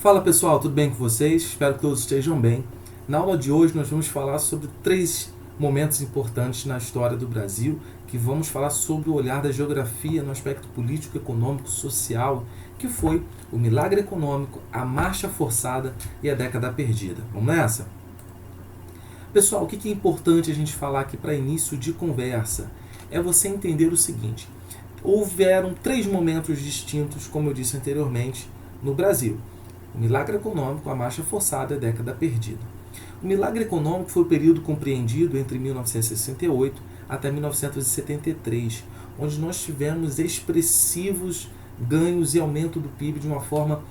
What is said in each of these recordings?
Fala pessoal, tudo bem com vocês? Espero que todos estejam bem. Na aula de hoje nós vamos falar sobre 3 momentos importantes na história do Brasil, que vamos falar sobre o olhar da geografia no aspecto político, econômico, social, que foi o milagre econômico, a marcha forçada e a década perdida. Vamos nessa? Pessoal, o que é importante a gente falar aqui para início de conversa? É você entender o seguinte: houveram 3 momentos distintos, como eu disse anteriormente, no Brasil. O milagre econômico, a marcha forçada e a década perdida. O milagre econômico foi o período compreendido entre 1968 até 1973, onde nós tivemos expressivos ganhos e aumento do PIB de uma forma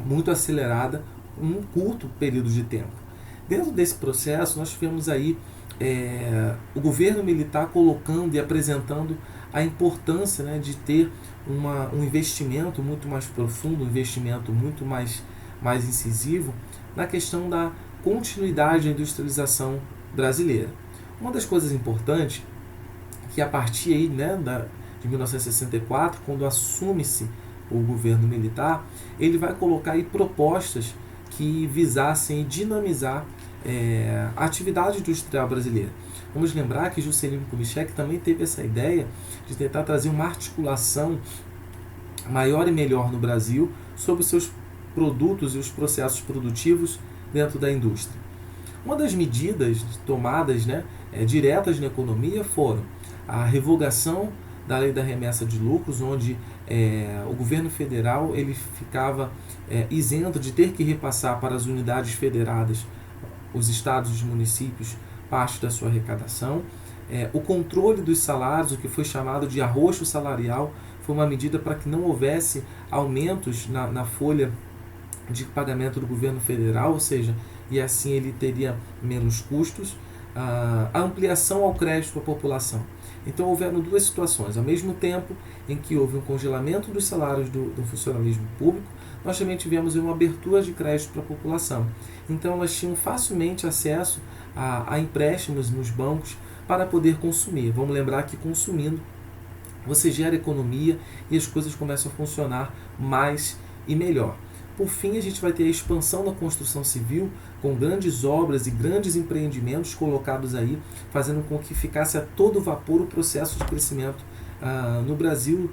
muito acelerada em um curto período de tempo. Dentro desse processo, nós tivemos aí o governo militar colocando e apresentando a importância, né, de ter um investimento muito mais profundo, um investimento muito mais incisivo na questão da continuidade da industrialização brasileira. Uma das coisas importantes que a partir aí, né, de 1964, quando assume-se o governo militar, ele vai colocar aí propostas que visassem dinamizar a atividade industrial brasileira. Vamos lembrar que Juscelino Kubitschek também teve essa ideia de tentar trazer uma articulação maior e melhor no Brasil sobre os seus produtos e os processos produtivos dentro da indústria. Uma das medidas tomadas, né, diretas na economia foram a revogação da lei da remessa de lucros, onde o governo federal ele ficava isento de ter que repassar para as unidades federadas, os estados e os municípios, parte da sua arrecadação. O controle dos salários, o que foi chamado de arroxo salarial, foi uma medida para que não houvesse aumentos na folha de pagamento do governo federal, ou seja, e assim ele teria menos custos. A ampliação ao crédito à população. Então houveram 2 situações. Ao mesmo tempo em que houve um congelamento dos salários do funcionalismo público, nós também tivemos uma abertura de crédito para a população. Então elas tinham facilmente acesso a empréstimos nos bancos para poder consumir. Vamos lembrar que consumindo você gera economia e as coisas começam a funcionar mais e melhor. Por fim, a gente vai ter a expansão da construção civil, com grandes obras e grandes empreendimentos colocados aí, fazendo com que ficasse a todo vapor o processo de crescimento no Brasil,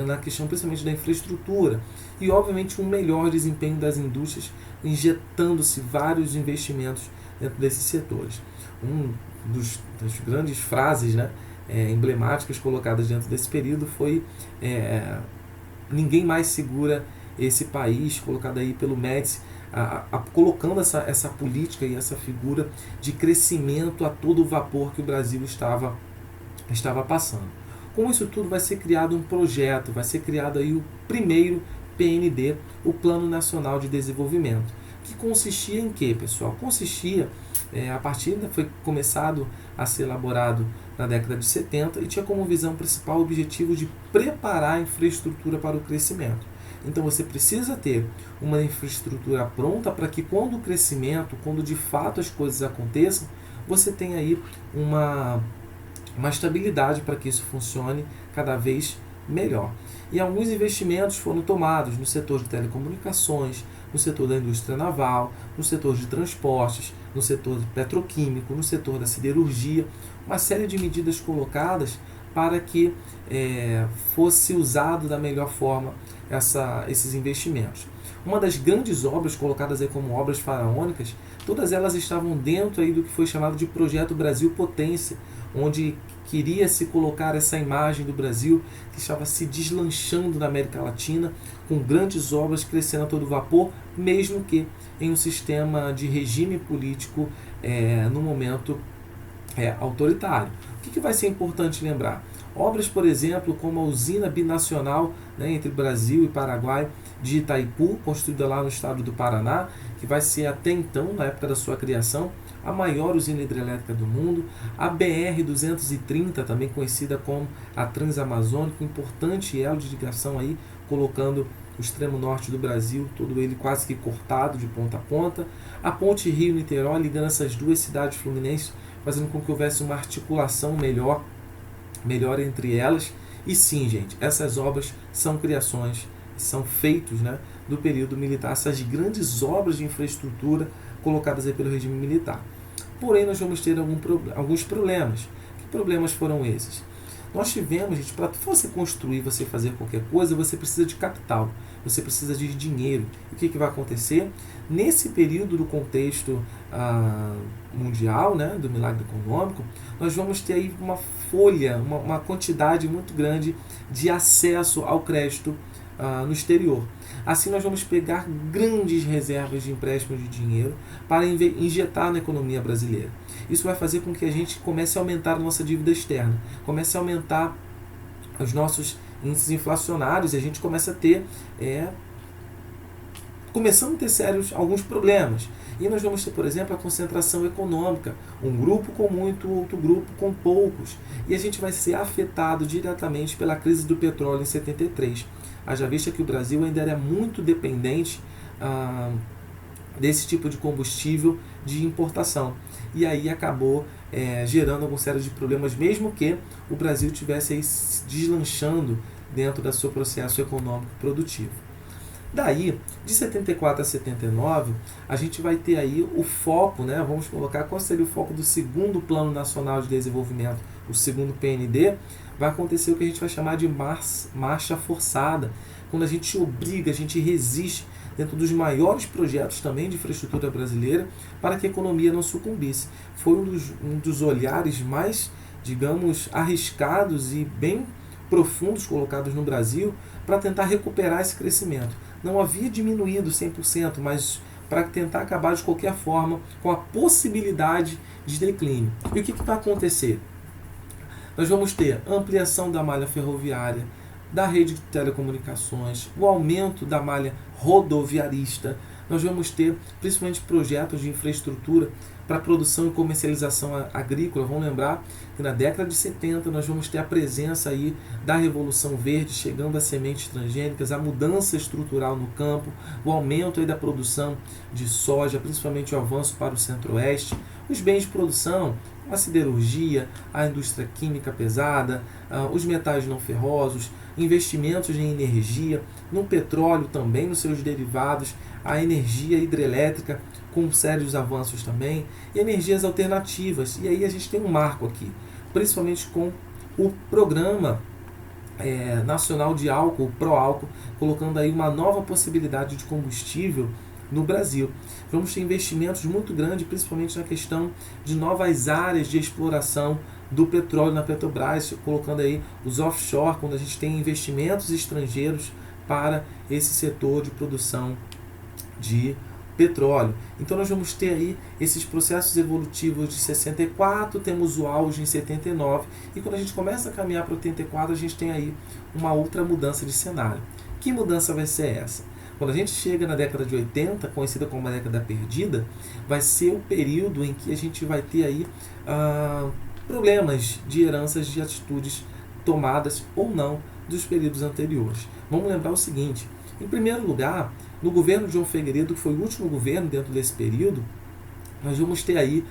na questão principalmente da infraestrutura. E, obviamente, um melhor desempenho das indústrias, injetando-se vários investimentos dentro desses setores. Das grandes frases, né, emblemáticas colocadas dentro desse período foi ninguém mais segura esse país, colocado aí pelo Médici, colocando essa política e essa figura de crescimento a todo vapor que o Brasil estava passando. Com isso tudo vai ser criado um projeto, vai ser criado aí o primeiro PND, o Plano Nacional de Desenvolvimento, que consistia em quê, pessoal? Consistia, a partir foi começado a ser elaborado na década de 70 e tinha como visão principal o objetivo de preparar a infraestrutura para o crescimento. Então você precisa ter uma infraestrutura pronta para que quando o crescimento, quando de fato as coisas aconteçam, você tenha aí uma estabilidade para que isso funcione cada vez melhor. E alguns investimentos foram tomados no setor de telecomunicações, no setor da indústria naval, no setor de transportes, no setor petroquímico, no setor da siderurgia, uma série de medidas colocadas para que fosse usado da melhor forma esses investimentos. Uma das grandes obras colocadas aí como obras faraônicas, todas elas estavam dentro aí do que foi chamado de Projeto Brasil Potência, onde queria se colocar essa imagem do Brasil que estava se deslanchando na América Latina, com grandes obras crescendo a todo vapor, mesmo que em um sistema de regime político no momento autoritário. O que vai ser importante lembrar? Obras, por exemplo, como a usina binacional, né, entre Brasil e Paraguai de Itaipu, construída lá no estado do Paraná, que vai ser até então, na época da sua criação, a maior usina hidrelétrica do mundo. A BR-230, também conhecida como a Transamazônica, um importante elo de ligação aí, colocando o extremo norte do Brasil, todo ele quase que cortado de ponta a ponta. A ponte Rio-Niterói, ligando essas 2 cidades fluminenses, fazendo com que houvesse uma articulação melhor entre elas. E sim, gente, essas obras são criações, são feitos, né, do período militar, essas grandes obras de infraestrutura colocadas aí pelo regime militar. Porém, nós vamos ter alguns problemas. Que problemas foram esses? Nós tivemos, gente, para você construir, você fazer qualquer coisa, você precisa de capital, você precisa de dinheiro. E o que vai acontecer? Nesse período do contexto mundial, né, do milagre econômico, nós vamos ter aí uma folha, uma quantidade muito grande de acesso ao crédito no exterior. Assim, nós vamos pegar grandes reservas de empréstimo de dinheiro para injetar na economia brasileira. Isso vai fazer com que a gente comece a aumentar a nossa dívida externa, comece a aumentar os nossos índices inflacionários e a gente começa a ter, começando a ter sérios alguns problemas. E nós vamos ter, por exemplo, a concentração econômica, um grupo com muito, outro grupo com poucos. E a gente vai ser afetado diretamente pela crise do petróleo em 73. Haja vista que o Brasil ainda era muito dependente desse tipo de combustível de importação. E aí acabou gerando alguma série de problemas, mesmo que o Brasil estivesse aí se deslanchando dentro do seu processo econômico produtivo. Daí, de 74 a 79, a gente vai ter aí o foco, né? Vamos colocar qual seria o foco do segundo Plano Nacional de Desenvolvimento, o segundo PND. Vai acontecer o que a gente vai chamar de marcha forçada, quando a gente obriga, a gente resiste dentro dos maiores projetos também de infraestrutura brasileira para que a economia não sucumbisse. Foi um dos olhares mais, digamos, arriscados e bem profundos colocados no Brasil para tentar recuperar esse crescimento. Não havia diminuído 100%, mas para tentar acabar de qualquer forma com a possibilidade de declínio. E o que vai acontecer? Nós vamos ter ampliação da malha ferroviária, da rede de telecomunicações, o aumento da malha rodoviarista. Nós vamos ter principalmente projetos de infraestrutura para produção e comercialização agrícola. Vamos lembrar que na década de 70 nós vamos ter a presença aí da Revolução Verde, chegando a sementes transgênicas, a mudança estrutural no campo, o aumento aí da produção de soja, principalmente o avanço para o centro-oeste, os bens de produção, a siderurgia, a indústria química pesada, os metais não ferrosos, investimentos em energia, no petróleo também, nos seus derivados, a energia hidrelétrica com sérios avanços também, e energias alternativas. E aí a gente tem um marco aqui, principalmente com o Programa Nacional de Álcool, o Proálcool, colocando aí uma nova possibilidade de combustível no Brasil. Vamos ter investimentos muito grandes, principalmente na questão de novas áreas de exploração do petróleo na Petrobras, colocando aí os offshore, quando a gente tem investimentos estrangeiros para esse setor de produção de petróleo. Então nós vamos ter aí esses processos evolutivos de 64, temos o auge em 79, e quando a gente começa a caminhar para 84, a gente tem aí uma outra mudança de cenário. Que mudança vai ser essa? Quando a gente chega na década de 80, conhecida como a década perdida, vai ser o período em que a gente vai ter aí problemas de heranças de atitudes tomadas ou não dos períodos anteriores. Vamos lembrar o seguinte: em primeiro lugar, no governo de João Figueiredo, que foi o último governo dentro desse período, nós vamos ter aí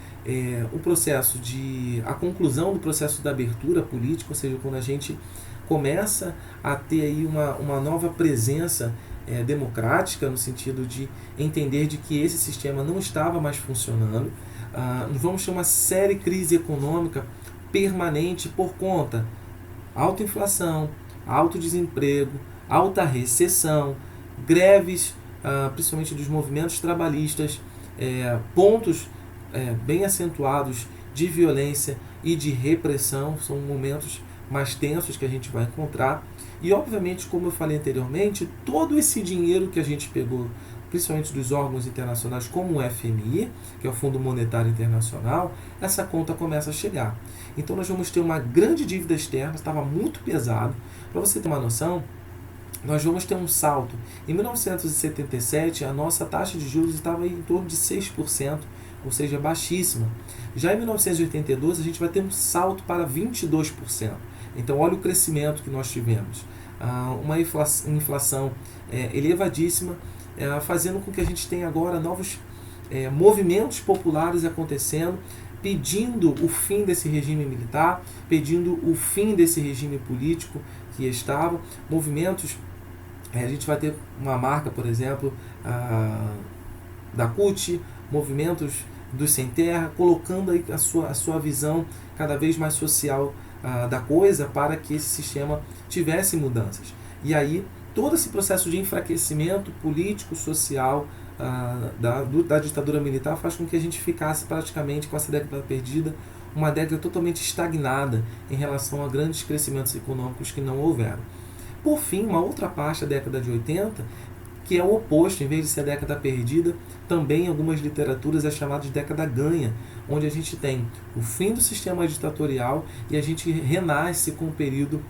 o processo a conclusão do processo da abertura política, ou seja, quando a gente começa a ter aí uma nova presença democrática, no sentido de entender de que esse sistema não estava mais funcionando. Vamos ter uma séria crise econômica permanente por conta alta inflação, alto desemprego, alta recessão, greves, principalmente dos movimentos trabalhistas, pontos bem acentuados de violência e de repressão. São momentos mais tensos que a gente vai encontrar. E obviamente, como eu falei anteriormente, todo esse dinheiro que a gente pegou, principalmente dos órgãos internacionais como o FMI, que é o Fundo Monetário Internacional, essa conta começa a chegar. Então nós vamos ter uma grande dívida externa, estava muito pesado. Para você ter uma noção, nós vamos ter um salto. Em 1977, a nossa taxa de juros estava em torno de 6%, ou seja, baixíssima. Já em 1982, a gente vai ter um salto para 22%. Então, olha o crescimento que nós tivemos. Uma inflação elevadíssima, fazendo com que a gente tenha agora novos movimentos populares acontecendo, pedindo o fim desse regime militar, pedindo o fim desse regime político que estava, movimentos A gente vai ter uma marca, por exemplo, da CUT, movimentos dos sem terra, colocando aí a sua visão cada vez mais social da coisa para que esse sistema tivesse mudanças. E aí todo esse processo de enfraquecimento político, social da ditadura militar faz com que a gente ficasse praticamente com essa década perdida, uma década totalmente estagnada em relação a grandes crescimentos econômicos que não houveram. Por fim, uma outra parte da década de 80, que é o oposto, em vez de ser a década perdida, também em algumas literaturas é chamada de década ganha, onde a gente tem o fim do sistema ditatorial e a gente renasce com o período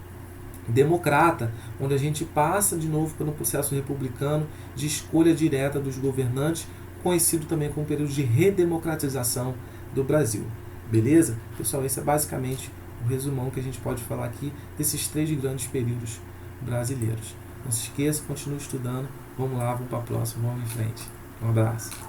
democrata, onde a gente passa de novo pelo processo republicano de escolha direta dos governantes, conhecido também como período de redemocratização do Brasil. Beleza? Pessoal, esse é basicamente o resumão que a gente pode falar aqui desses 3 grandes períodos brasileiros. Não se esqueça, continue estudando. Vamos lá, vamos para a próxima, vamos em frente. Um abraço.